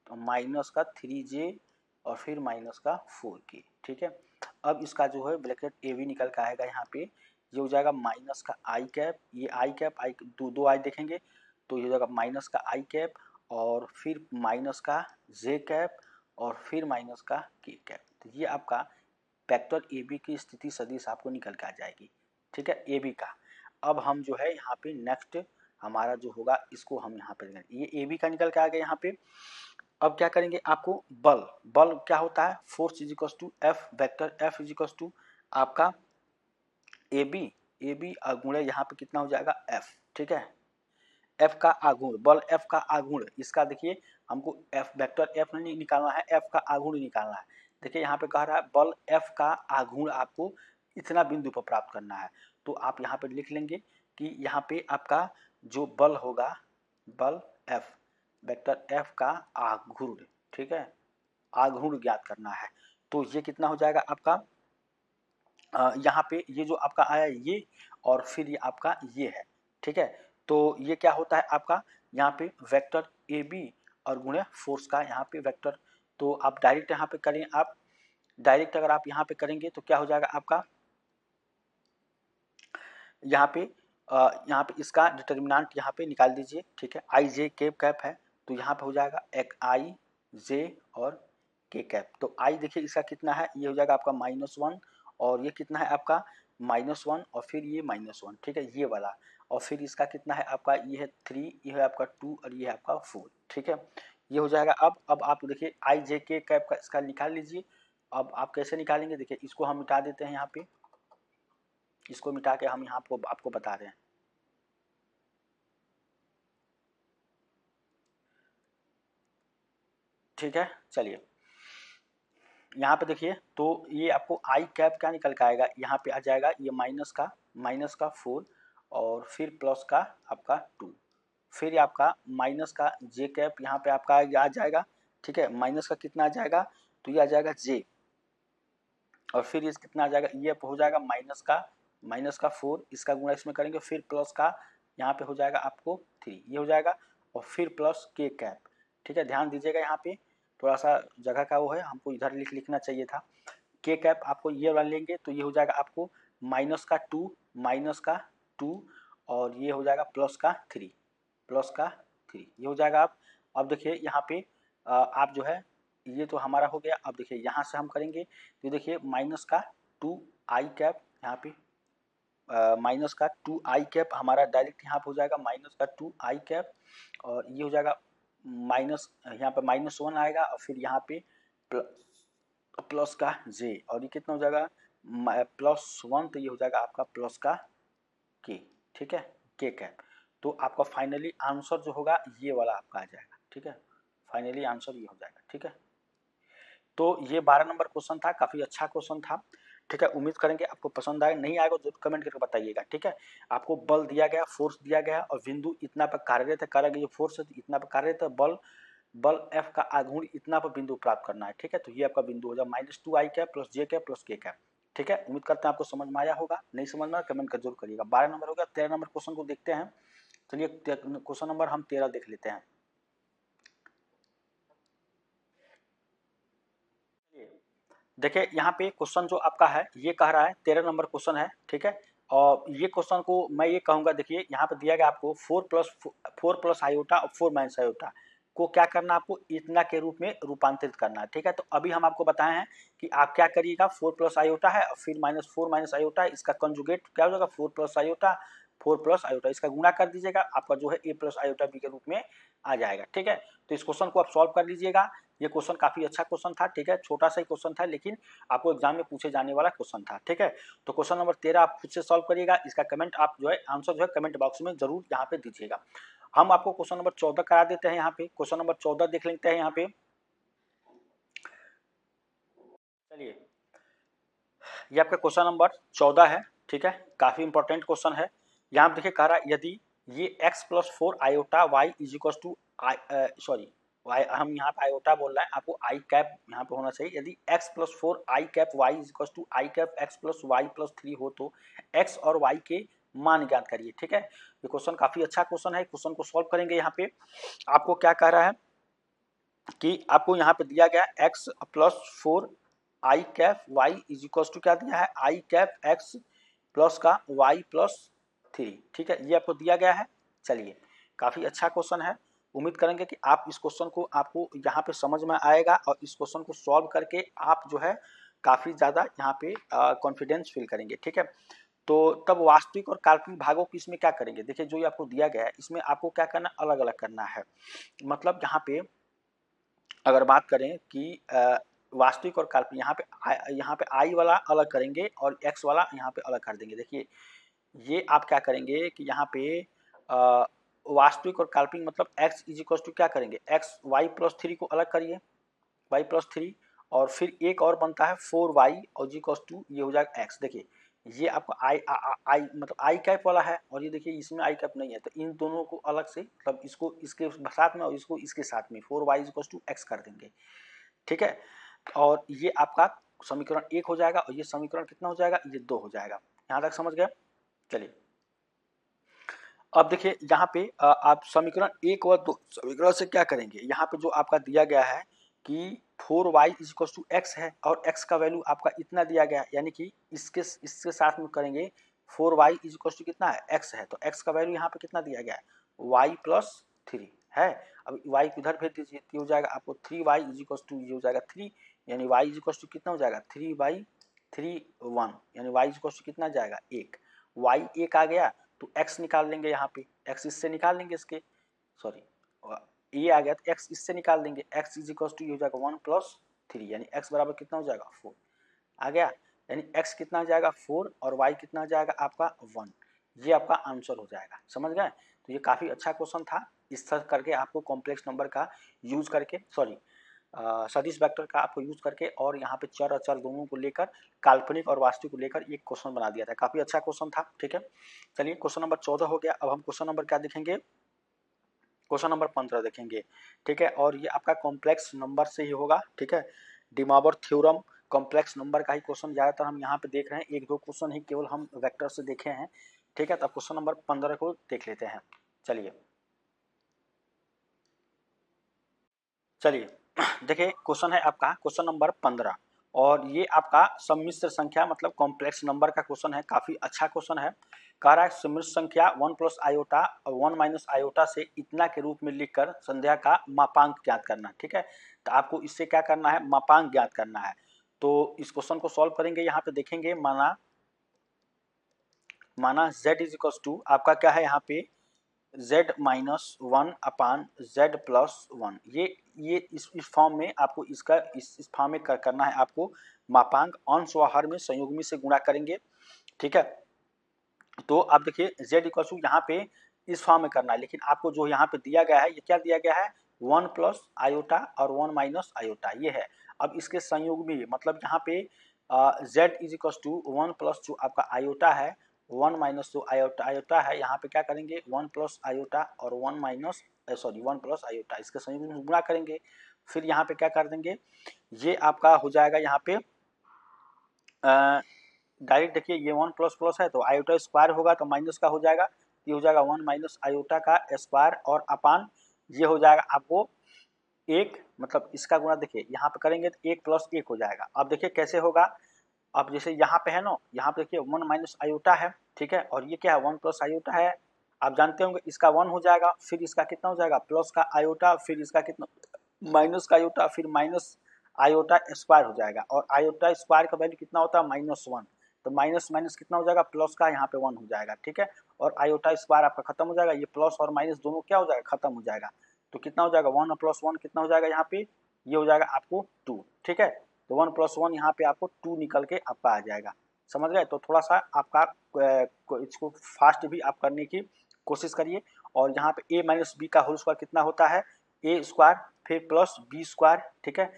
तो माइनस का थ्री जे और फिर माइनस का फोर के, ठीक है। अब इसका जो है ब्रैकेट ए बी निकल का आएगा यहाँ पे, ये हो जाएगा माइनस का आई कैप, ये आई कैप आई दो आई देखेंगे तो ये हो जाएगा माइनस का आई कैप और फिर माइनस का जे कैप और फिर माइनस का के कैप। तो ये आपका वेक्टर ए बी की स्थिति सदिश आपको निकल के आ जाएगी, ठीक है, ए बी का। अब हम जो है यहाँ पे नेक्स्ट हमारा जो होगा इसको हम यहाँ पे, ये ए बी का निकल के आ गया यहाँ पे। अब क्या करेंगे, आपको बल, बल क्या होता है, force is equal to F, vector F is equal to आपका ए बी गुणे यहाँ पे कितना हो जाएगा एफ, ठीक है, एफ का आघूर्ण, बल एफ का आघूर्ण, इसका देखिए हमको एफ वेक्टर एफ नहीं निकालना है, एफ का आघूर्ण निकालना है। देखिए यहाँ पे कह रहा है बल एफ का आघूर्ण आपको इतना बिंदु पर प्राप्त करना है, तो आप यहाँ पे लिख लेंगे कि यहाँ पे आपका जो बल होगा, बल एफ, वेक्टर एफ का आघूर्ण, ठीक है, आघूर्ण ज्ञात करना है। तो ये कितना हो जाएगा आपका, यहाँ पे ये जो आपका आया ये और फिर ये आपका ये है, ठीक है। तो ये क्या होता है आपका, यहाँ पे वेक्टर ए बी और गुणे फोर्स का यहाँ पे वेक्टर, तो आप डायरेक्ट यहाँ पे करें, आप डायरेक्ट अगर आप यहाँ पे करेंगे तो क्या हो जाएगा आपका, यहाँ पे यहाँ पे इसका डिटर्मिनेंट यहाँ पे निकाल दीजिए, ठीक है, आई जे के कैप है तो यहाँ पे हो जाएगा एक आई जे और के कैप। तो आई देखिए इसका कितना है, ये हो जाएगा आपका माइनस वन और ये कितना है आपका माइनस वन और फिर ये माइनस वन, ठीक है, ये वाला, और फिर इसका कितना है आपका, ये है थ्री, ये है आपका टू और ये है आपका फोर, ठीक है, ये हो जाएगा। अब आप देखिए आई जे के कैप का इसका निकाल लीजिए। अब आप कैसे निकालेंगे, देखिए इसको हम मिटा देते हैं यहाँ पे, इसको मिटा के हम यहाँ आपको बता रहे हैं, ठीक है। चलिए यहाँ पे देखिए तो ये आपको आई कैप क्या निकल के आएगा, यहाँ पे आ जाएगा ये माइनस का फोर और फिर प्लस का आपका टू, फिर आपका माइनस का जे कैप यहाँ पे आपका आ जाएगा, ठीक है, माइनस का कितना आ जाएगा, तो ये आ जाएगा जे और फिर इस कितना आ जाएगा, ये हो जाएगा माइनस का फोर, इसका गुणा इसमें करेंगे, फिर प्लस का यहाँ पे हो जाएगा आपको थ्री, ये हो जाएगा और फिर प्लस के कैप, ठीक है। ध्यान दीजिएगा यहाँ पे थोड़ा सा जगह का वो है, हमको इधर लिखना चाहिए था, के कैप आपको ये वाला लेंगे तो ये हो जाएगा आपको माइनस का 2 और ये हो जाएगा प्लस का 3 ये हो जाएगा। आप अब देखिए यहाँ पे आप जो है ये तो हमारा हो गया। अब देखिए यहाँ से हम करेंगे तो देखिए माइनस का 2i कैप यहाँ पे माइनस का 2i कैप हमारा डायरेक्ट यहाँ पे हो जाएगा माइनस का 2i कैप और ये हो जाएगा माइनस यहाँ पे -1 आएगा और फिर यहाँ पे प्लस का j और ये कितना हो जाएगा +1 तो ये हो जाएगा आपका प्लस का k। ठीक है, k कैप। तो आपका फाइनली आंसर जो होगा ये वाला आपका आ जाएगा। ठीक है, फाइनली आंसर ये हो जाएगा। ठीक है, तो ये 12 नंबर क्वेश्चन था, काफी अच्छा क्वेश्चन था। ठीक है, उम्मीद करेंगे आपको पसंद आए, नहीं आएगा तो कमेंट करके बताइएगा। ठीक है, आपको बल दिया गया, फोर्स दिया गया और बिंदु इतना पर कार्यरत है, कार्य जो फोर्स है इतना पर कार्यरत है, बल F का आघूर्ण इतना पर बिंदु प्राप्त करना है। ठीक है, तो ये आपका बिंदु हो जाएगा -2i cap plus j cap plus k cap. ठीक है, उम्मीद करते हैं आपको समझ में आया होगा, नहीं समझ में आया कमेंट कर जरूर करिएगा। 12 नंबर हो गया। 13 नंबर क्वेश्चन को देखते हैं। चलिए क्वेश्चन नंबर हम 13 देख लेते हैं। देखिए यहाँ पे क्वेश्चन जो आपका है ये कह रहा है 13 नंबर क्वेश्चन है। ठीक है, और ये क्वेश्चन को मैं ये कहूँगा, देखिए यहाँ पे दिया गया आपको 4 प्लस आयोटा और 4 माइनस आयोटा को क्या करना, आपको इतना के रूप में रूपांतरित करना है। ठीक है, तो अभी हम आपको बताए हैं कि आप क्या करिएगा, 4 प्लस आयोटा है और फिर -4 माइनस आयोटा है, इसका कंजुगेट क्या हो जाएगा 4 प्लस आयोटा, इसका गुणा कर दीजिएगा, आपका जो है a प्लस आयोटा b के रूप में आ जाएगा। ठीक है, तो इस क्वेश्चन को आप सॉल्व कर लीजिएगा। ये क्वेश्चन काफी अच्छा क्वेश्चन था। ठीक है, छोटा सा ही क्वेश्चन था लेकिन आपको एग्जाम में पूछे जाने वाला क्वेश्चन था। ठीक है, तो क्वेश्चन नंबर 13 आप खुद से सॉल्व करिएगा, इसका कमेंट आप जो है आंसर जो है कमेंट बॉक्स में जरूर यहाँ पे दीजिएगा। हम आपको क्वेश्चन नंबर 14 करा देते हैं। यहाँ पे क्वेश्चन नंबर 14 देख लेते हैं। यहाँ पे चलिए, ये आपका क्वेश्चन नंबर 14 है। ठीक है, काफी इंपॉर्टेंट क्वेश्चन है। यहाँ पे देखिए कह रहा है यदि ये x plus 4 iota Y is equal to sorry Y, हम यहाँ पे आयोटा बोल रहे हैं, आपको आई कैप यहाँ पे होना चाहिए। यदि x plus 4 I cap Y is equal to I cap x plus Y plus 3 हो तो x और y के मान ज्ञात करिए। ठीक है, ये क्वेश्चन काफी अच्छा क्वेश्चन है। क्वेश्चन को सॉल्व करेंगे। यहाँ पे आपको क्या कह रहा है कि आपको यहाँ पे दिया गया x plus 4 I cap Y is equal to क्या दिया है, आई कैप x प्लस का y प्लस 3। ठीक है, ये आपको दिया गया है। चलिए, काफी अच्छा क्वेश्चन है। उम्मीद करेंगे कि आप इस क्वेश्चन को आपको यहाँ पे समझ में आएगा और इस क्वेश्चन को सॉल्व करके आप जो है काफी ज्यादा यहाँ पे कॉन्फिडेंस फील करेंगे। ठीक है, तो तब वास्तविक और काल्पनिक भागों की इसमें क्या करेंगे, देखिए जो ये आपको दिया गया है इसमें आपको क्या करना, अलग अलग करना है। मतलब यहाँ पे अगर बात करें कि वास्तविक और काल्पनिक, यहाँ पे आई वाला अलग करेंगे और एक्स वाला यहाँ पे अलग कर देंगे। देखिए ये आप क्या करेंगे कि यहाँ पे वास्तविक और काल्पनिक मतलब x इज इक्वल टू क्या करेंगे, एक्स वाई प्लस 3 को अलग करिए, y प्लस 3 और फिर एक और बनता है 4y और जी इक्वल टू ये हो जाएगा x। देखिए ये आपका आई मतलब आई कैप वाला है और ये देखिए इसमें आई कैप नहीं है, तो इन दोनों को अलग से मतलब इसको इसके साथ में और इसको इसके साथ में 4y इक्वल टू x कर देंगे। ठीक है, और ये आपका समीकरण 1 हो जाएगा और ये समीकरण कितना हो जाएगा, ये 2 हो जाएगा। यहाँ तक समझ गए। चलिए अब देखिए यहाँ पे आप समीकरण 1 और 2 समीकरण से क्या करेंगे, यहाँ पे जो आपका दिया गया है कि 4y is equal to x है और x का वैल्यू आपका इतना दिया गया है, यानी कि इसके साथ में करेंगे 4y इज इक्वल टू कितना है, x है, तो x का वैल्यू यहाँ पे कितना दिया गया है, y प्लस 3 है। अब y को इधर भेज दीजिए तो हो जाएगा आपको 3y इज इक्वल टू ये हो जाएगा 3, यानी y इज इक्वल टू कितना हो जाएगा 3/3 1, यानी y इज इक्वल टू कितना जाएगा 1, y 1 आ गया तो x निकाल लेंगे, यहाँ पे x इससे निकाल लेंगे, इसके सॉरी ये आ गया तो x इससे निकाल देंगे, x इज इक्वल टू ये हो जाएगा 1 प्लस 3, यानी x बराबर कितना हो जाएगा 4 आ गया, यानी x कितना हो जाएगा 4 और y कितना हो जाएगा आपका 1। ये आपका आंसर हो जाएगा। समझ गए। तो ये काफी अच्छा क्वेश्चन था। इस तरह करके आपको कॉम्प्लेक्स नंबर का यूज करके सदिश वेक्टर का आपको यूज करके और यहाँ पे चर अचर दोनों को लेकर काल्पनिक और वास्तविक को लेकर एक क्वेश्चन बना दिया था। काफी अच्छा क्वेश्चन था। ठीक है, चलिए क्वेश्चन नंबर 14 हो गया। अब हम क्वेश्चन नंबर क्या देखेंगे, क्वेश्चन नंबर 15 देखेंगे। ठीक है, और ये आपका कॉम्प्लेक्स नंबर से ही होगा। ठीक है, डिमॉवर थ्योरम कॉम्प्लेक्स नंबर का ही क्वेश्चन ज्यादातर हम यहाँ पे देख रहे हैं, एक दो क्वेश्चन ही केवल हम वेक्टर से देखे हैं। ठीक है, तो क्वेश्चन नंबर 15 को देख लेते हैं। चलिए देखिए क्वेश्चन है आपका क्वेश्चन नंबर 15, और ये आपका सम्मिश्र संख्या मतलब कॉम्प्लेक्स नंबर का क्वेश्चन है, काफी अच्छा क्वेश्चन है। कह रहा है सम्मिश्र संख्या 1 प्लस आयोटा और 1 माइनस आयोटा से इतना के रूप में लिखकर संख्या का मापांक ज्ञात करना। ठीक है, तो आपको इससे क्या करना है, मापांक ज्ञात करना है। तो इस क्वेश्चन को सॉल्व करेंगे, यहाँ पे देखेंगे माना z इज इक्वल टू आपका क्या है यहाँ पे z minus 1 upon z plus 1। ये इस फॉर्म में आपको इसका इस फॉर्म में करना है आपको। मापांक अंश व हर में संयुग्मी से गुणा करेंगे। ठीक है, तो आप देखिए z इक्वल टू यहाँ पे इस फॉर्म में करना है, लेकिन आपको जो यहाँ पे दिया गया है ये क्या दिया गया है, 1 प्लस आयोटा और 1 माइनस आयोटा ये है। अब इसके संयुग्मी मतलब यहाँ पे z is equal to 1 plus जो आपका आयोटा है 1 माइनस जो आयोटा है, यहाँ पे क्या करेंगे 1 प्लस आयोटा और 1 माइनस 1 प्लस आयोटा, इसके संयुग्म में गुणा करेंगे। फिर यहाँ पे क्या कर देंगे, ये आपका हो जाएगा यहाँ पे डायरेक्ट देखिए ये 1 प्लस प्लस है तो आयोटा स्क्वायर होगा तो माइनस का हो जाएगा, ये हो जाएगा 1 माइनस आयोटा का स्क्वायर और अपान ये हो जाएगा आपको 1, मतलब इसका गुणा देखिए यहाँ पे करेंगे तो 1 प्लस 1 हो जाएगा। अब देखिए कैसे होगा, अब जैसे यहाँ पे है ना, यहाँ पे देखिए 1 माइनस आयोटा है, ठीक है, और ये क्या है 1 प्लस आयोटा है, आप जानते होंगे इसका 1 हो जाएगा, फिर इसका कितना हो जाएगा प्लस का आयोटा, फिर इसका कितना माइनस का आयोटा, फिर माइनस आयोटा स्क्वायर हो जाएगा, और आयोटा स्क्वायर का वैल्यू कितना होता है -1, तो माइनस माइनस कितना हो जाएगा प्लस का यहाँ पे 1 हो जाएगा। ठीक है, और आयोटा स्क्वायर आपका खत्म हो जाएगा, ये प्लस और माइनस दोनों क्या हो जाएगा खत्म हो जाएगा, तो कितना हो जाएगा 1 प्लस 1 कितना हो जाएगा यहाँ पे, ये हो जाएगा आपको 2। ठीक है, तो 1 प्लस 1 यहाँ पे आपको 2 निकल के आपका आ जाएगा। समझ गए, तो थोड़ा सा आपका इसको फास्ट भी आप करने की कोशिश करिए। और यहाँ पे a माइनस बी का होल स्क्वायर कितना होता है, a स्क्वायर फिर प्लस बी स्क्वायर। ठीक है,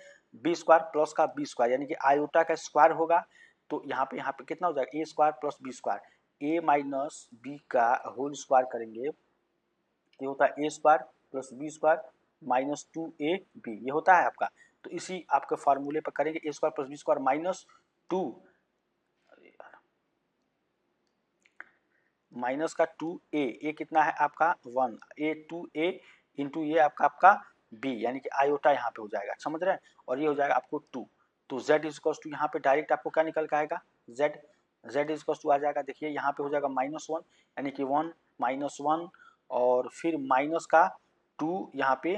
बी स्क्वायर प्लस का बी स्क्वायर यानी कि आयोटा का स्क्वायर होगा, तो यहाँ पे कितना हो जाएगा a square plus b square, a minus b का होल स्क्वायर करेंगे ये होता है a square plus b square minus 2ab, ये होता है आपका। तो इसी आपके फार्मूले पर करेंगे a square plus b square minus 2, minus का 2a कितना है आपका 1, a 2a इंटू ये आपका b यानी कि आयोटा यहाँ पे हो जाएगा, समझ रहे हैं, और ये हो जाएगा आपको 2। तो z इज इक्वल टू यहाँ पे डायरेक्ट आपको क्या निकल के आएगा, z इज इक्वल टू आ जाएगा, देखिए यहाँ पे हो जाएगा -1 यानी कि 1 -1 और फिर माइनस का 2 यहाँ पे,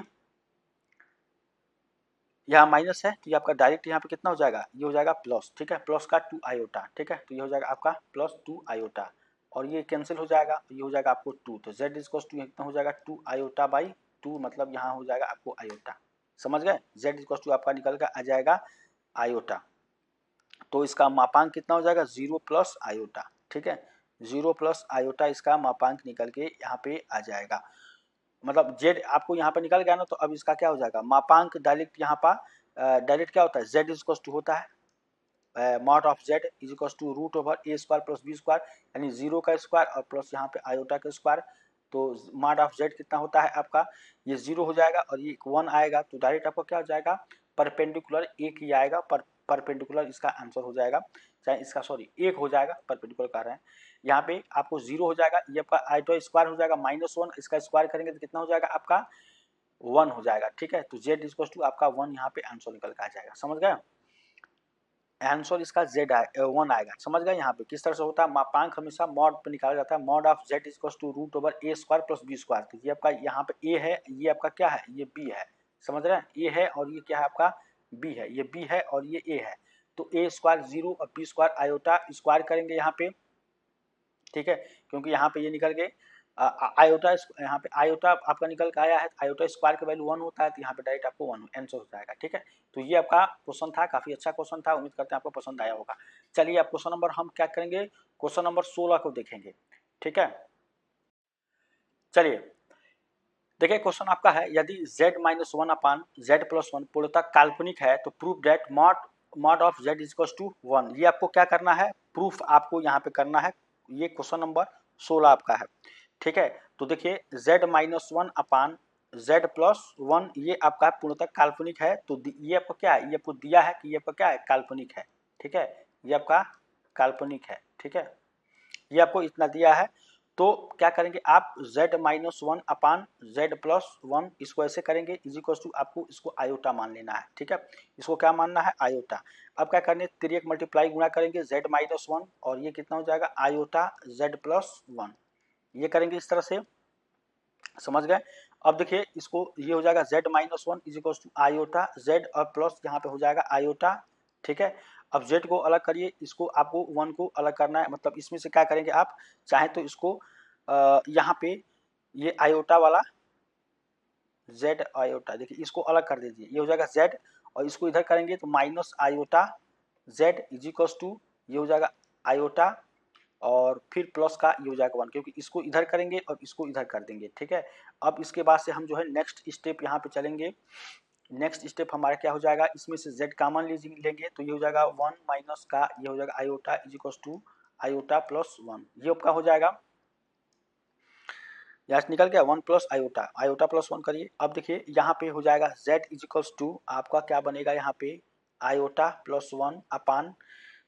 यहाँ माइनस है तो ये आपका डायरेक्ट यहाँ पे कितना हो जाएगा, ये हो जाएगा प्लस। ठीक है, प्लस का 2 आयोटा, ठीक है, तो ये हो जाएगा आपका प्लस 2 आयोटा और ये कैंसिल हो जाएगा, ये हो जाएगा आपको 2, तो z इज टू कितना हो जाएगा 2 आयोटा बाई 2, मतलब यहाँ हो जाएगा आपको आयोटा। समझ गए, z इज टू आपका निकल कर आ जाएगा आयोटा, तो इसका मापांक कितना हो जाएगा 0 प्लस आयोटा। ठीक है, 0 प्लस आयोटा इसका मापांक निकल के यहाँ पे आ जाएगा, मतलब z आपको यहाँ पर निकल गया ना, तो अब इसका क्या हो जाएगा मापांक डायरेक्ट यहाँ पर डायरेक्ट क्या होता है z इज टू होता है mod of z is equal to root over a square plus b square यानी 0 का स्क्वायर और प्लस यहाँ पे आयोटा का स्क्वायर, तो मॉड ऑफ z कितना होता है आपका, ये 0 हो जाएगा और ये 1 आएगा, तो डायरेक्ट आपको क्या हो जाएगा परपेंडिकुलर एक ही आएगा, परपेंडिकुलर इसका आंसर हो जाएगा, चाहे इसका सॉरी एक हो जाएगा, परपेंडिकुलर कह रहे हैं, यहाँ पे आपको 0 हो जाएगा, ये आपका आयोटा स्क्वायर हो जाएगा -1, इसका स्क्वायर करेंगे तो कितना हो जाएगा आपका 1 हो जाएगा। ठीक है, तो z इज इक्वल टू आपका 1 यहाँ पे आंसर निकल के आ जाएगा। समझ गए, आंसर इसका z 1 आएगा। समझ गए, यहाँ पे किस तरह से होता है, मापांक हमेशा मॉड पे निकाला जाता है, mod of z is to root over a square plus b square, तो ये आपका यहाँ पे a है, ये आपका क्या है, ये b है। समझ रहे हैं, a है और ये क्या है आपका b है, ये b है और ये a है, तो a स्क्वायर 0 और b स्क्वायर आयोटा स्क्वायर करेंगे यहाँ पे। ठीक है, क्योंकि यहाँ पे ये निकल गए आयोटा, यहाँ पे आयोटा आपका निकल के आया है, आयोटा स्क्वायर का वैल्यू 1 होता है, तो यहाँ पे डायरेक्ट आपको 1 आंसर हो जाएगा। ठीक है, तो ये आपका क्वेश्चन था, काफी अच्छा क्वेश्चन था, उम्मीद करते हैं आपको पसंद आया होगा। चलिए आप क्वेश्चन नंबर हम क्या करेंगे, क्वेश्चन नंबर 16 को देखेंगे। ठीक है, चलिए देखिए क्वेश्चन आपका है, यदि z minus 1 upon z plus 1 पूर्णतः काल्पनिक है तो proof that mod of z is equal to 1। ये आपको क्या करना है, प्रूफ आपको यहाँ पे करना है, ये क्वेश्चन नंबर 16 आपका है। ठीक है, तो देखिए z minus 1 upon z plus 1 ये आपका पूर्णतः काल्पनिक है, तो ये आपको क्या है, ये आपको दिया है कि ये आपका क्या है काल्पनिक है। ठीक है, ये आपका काल्पनिक है। ठीक है, ये आपको इतना दिया है, तो क्या करेंगे आप z-1 अपान z+1 इसको ऐसे करेंगे इज इक्वल टू आपको इसको आयोटा मान लेना है, ठीक है, इसको क्या मानना है आयोटा। अब क्या करने तिर्यक मल्टीप्लाई गुणा करेंगे z-1 और ये कितना हो जाएगा आयोटा z+1, ये करेंगे इस तरह से, समझ गए। अब देखिए इसको ये हो जाएगा z-1 is equal to iota z और प्लस यहाँ पे हो जाएगा आयोटा, ठीक है। अब z को अलग करिए, इसको आपको 1 को अलग करना है, मतलब इसमें से क्या करेंगे आप चाहे तो इसको यहाँ पे ये आयोटा वाला z आयोटा, देखिए इसको अलग कर दीजिए, ये हो जाएगा z और इसको इधर करेंगे तो minus iota z is equal to ये हो जाएगा आयोटा और फिर प्लस का ये हो जाएगा 1, क्योंकि इसको इधर करेंगे और इसको इधर कर देंगे, ठीक है। अब इसके बाद से हम जो है नेक्स्ट स्टेप यहाँ पे चलेंगे। नेक्स्ट स्टेप हमारा क्या हो जाएगा, इसमें से z कॉमन लेंगे तो ये हो जाएगा 1 माइनस का ये हो जाएगा iota is equal to iota plus 1, ये आपका हो जाएगा, यहाँ से निकल गया 1 प्लस आयोटा, आयोटा प्लस 1 करिए। अब देखिए यहाँ पे हो जाएगा z इज इक्वल टू आपका क्या बनेगा यहाँ पे आयोटा प्लस 1 अपान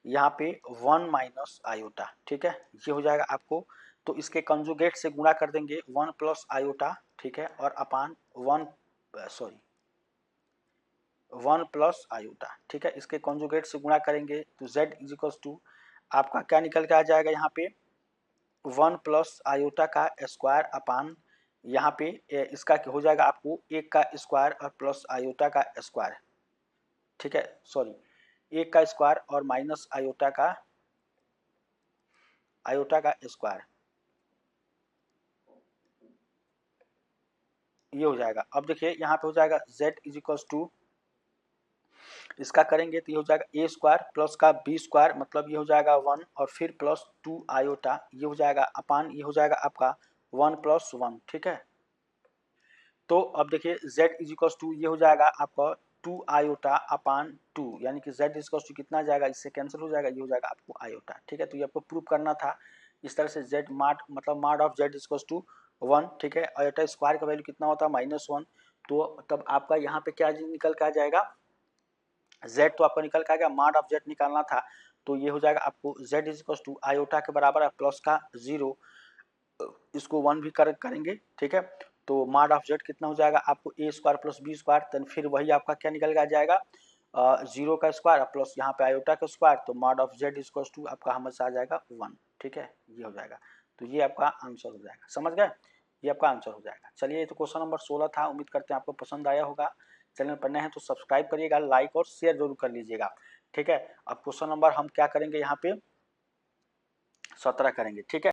यहाँ पे 1 माइनस आयोटा, ठीक है, ये हो जाएगा आपको। तो इसके कंजुगेट से गुणा कर देंगे 1 प्लस आयोटा, ठीक है, और अपान 1 प्लस आयोटा, ठीक है, इसके कंजुगेट से गुणा करेंगे तो z इज इक्वल टू आपका क्या निकल के आ जाएगा यहाँ पे 1 प्लस आयोटा का स्क्वायर अपान यहाँ पे इसका हो जाएगा आपको 1 का स्क्वायर और प्लस आयोटा का स्क्वायर, ठीक है, सॉरी 1 का स्क्वायर और माइनस आयोटा का स्क्वायर, ये हो जाएगा। अब देखिए यहाँ पे हो जाएगा z इज इक्वल टू इसका करेंगे तो ये हो जाएगा ए स्क्वायर प्लस का बी स्क्वायर, मतलब ये हो जाएगा 1 और फिर प्लस 2 आयोटा, ये हो जाएगा अपान ये हो जाएगा आपका 1 प्लस 1, ठीक है। तो अब देखिए z इज इक्वल टू ये हो जाएगा आपका 2 आयोटा अपान 2, यानी कि z इज इक्वल टू कितना जाएगा, इससे कैंसिल हो जाएगा, ये हो जाएगा आपको आयोटा, ठीक है। तो ये आपको प्रूव करना था इस तरह से z माड मतलब mod of z is equal to 1, ठीक है, आयोटा स्क्वायर का वैल्यू कितना होता है -1, तो तब आपका यहाँ पे क्या निकल के आ जाएगा z, तो आपको निकल के आ गया माड ऑफ z निकालना था, तो ये हो जाएगा आपको z is equal to iota के बराबर है प्लस का 0, इसको 1 भी करेंगे, ठीक है। तो माड ऑफ z कितना हो जाएगा आपको ए स्क्वायर प्लस बी स्क्वायर, तो फिर वही आपका क्या निकल के आ जाएगा 0 का स्क्वायर प्लस यहाँ पे आयोटा का स्क्वायर, तो mod of z is equal to आपका हमेशा आ जाएगा 1, ठीक है, ये हो जाएगा। तो ये आपका आंसर हो जाएगा, समझ गए, ये आपका आंसर हो जाएगा। चलिए ये तो क्वेश्चन नंबर 16 था, उम्मीद करते हैं आपको पसंद आया होगा। चैनल पर नए हैं तो सब्सक्राइब करिएगा, लाइक और शेयर जरूर कर लीजिएगा, ठीक है। अब क्वेश्चन नंबर हम क्या करेंगे यहाँ पे 17 करेंगे, ठीक है।